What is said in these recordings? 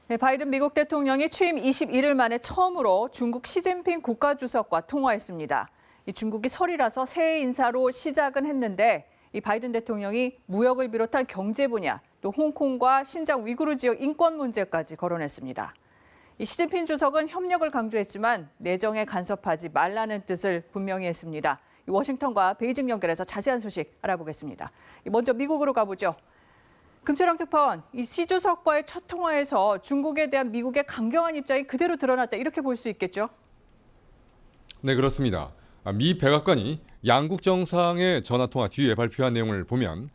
네, 바이든 미국 대통령이 취임 21일 만에 처음으로 중국 시진핑 국가주석과 통화했습니다. 이 중국이 설이라서 새해 인사로 시작은 했는데 이 바이든 대통령이 무역을 비롯한 경제 분야, 또 홍콩과 신장 위구르 지역 인권 문제까지 거론했습니다. 이 시진핑 주석은 협력을 강조했지만 내정에 간섭하지 말라는 뜻을 분명히 했습니다. 워싱턴과 베이징 연결해서 자세한 소식 알아보겠습니다. 먼저 미국으로 가보죠. 금철왕 특파원, 이 시 주석과의 첫 통화에서 중국에 대한 미국의 강경한 입장이 그대로 드러났다 이렇게 볼 수 있겠죠? 네, 그렇습니다. 미 백악관이 양국 정상의 전화통화 뒤에 발표한 내용을 보면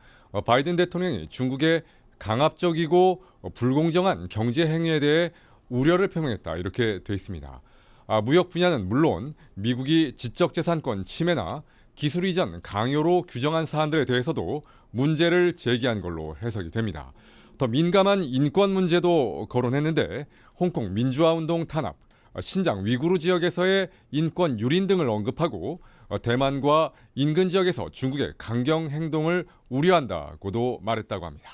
바이든 대통령이 중국의 강압적이고 불공정한 경제 행위에 대해 우려를 표명했다 이렇게 돼 있습니다. 무역 분야는 물론 미국이 지적재산권 침해나 기술 이전 강요로 규정한 사안들에 대해서도 문제를 제기한 걸로 해석이 됩니다. 더 민감한 인권 문제도 거론했는데 홍콩 민주화운동 탄압, 신장 위구르 지역에서의 인권 유린 등을 언급하고 대만과 인근 지역에서 중국의 강경 행동을 우려한다고도 말했다고 합니다.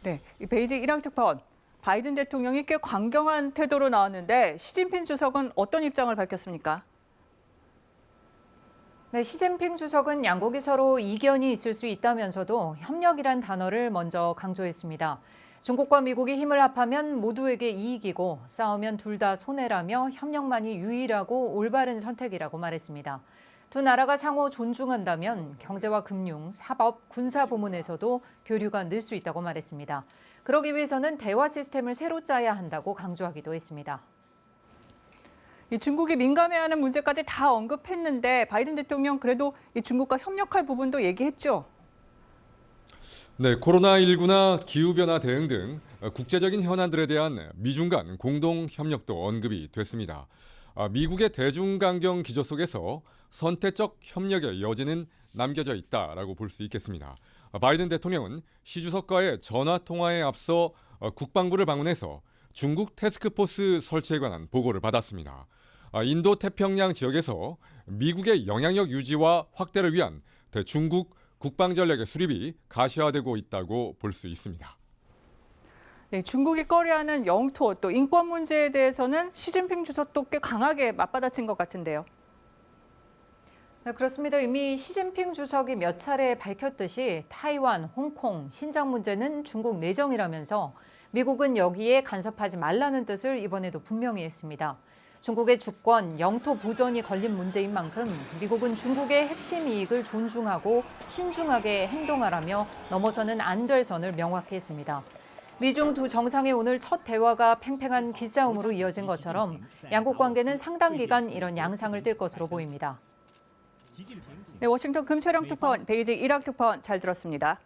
네, 이 베이징 일왕 특파원, 바이든 대통령이 꽤 강경한 태도로 나왔는데 시진핑 주석은 어떤 입장을 밝혔습니까? 네, 시진핑 주석은 양국이 서로 이견이 있을 수 있다면서도 협력이란 단어를 먼저 강조했습니다. 중국과 미국이 힘을 합하면 모두에게 이익이고 싸우면 둘 다 손해라며 협력만이 유일하고 올바른 선택이라고 말했습니다. 두 나라가 상호 존중한다면 경제와 금융, 사법, 군사 부문에서도 교류가 늘 수 있다고 말했습니다. 그러기 위해서는 대화 시스템을 새로 짜야 한다고 강조하기도 했습니다. 이 중국이 민감해하는 문제까지 다 언급했는데 바이든 대통령 그래도 이 중국과 협력할 부분도 얘기했죠. 네, 코로나19나 기후변화 대응 등 국제적인 현안들에 대한 미중 간 공동 협력도 언급이 됐습니다. 미국의 대중강경 기조 속에서 선택적 협력의 여지는 남겨져 있다라고 볼 수 있겠습니다. 바이든 대통령은 시 주석과의 전화 통화에 앞서 국방부를 방문해서 중국 태스크포스 설치에 관한 보고를 받았습니다. 인도 태평양 지역에서 미국의 영향력 유지와 확대를 위한 대중국 국방 전략의 수립이 가시화되고 있다고 볼 수 있습니다. 네, 중국이 꺼려하는 영토 또 인권 문제에 대해서는 시진핑 주석도 꽤 강하게 맞받아친 것 같은데요. 네, 그렇습니다. 이미 시진핑 주석이 몇 차례 밝혔듯이 타이완, 홍콩, 신장 문제는 중국 내정이라면서 미국은 여기에 간섭하지 말라는 뜻을 이번에도 분명히 했습니다. 중국의 주권, 영토 보전이 걸린 문제인 만큼 미국은 중국의 핵심 이익을 존중하고 신중하게 행동하라며 넘어서는 안 될 선을 명확히 했습니다. 미중 두 정상의 오늘 첫 대화가 팽팽한 기싸움으로 이어진 것처럼 양국 관계는 상당 기간 이런 양상을 띨 것으로 보입니다. 네, 워싱턴 금철영 특파원, 베이징 일학 특파원 잘 들었습니다.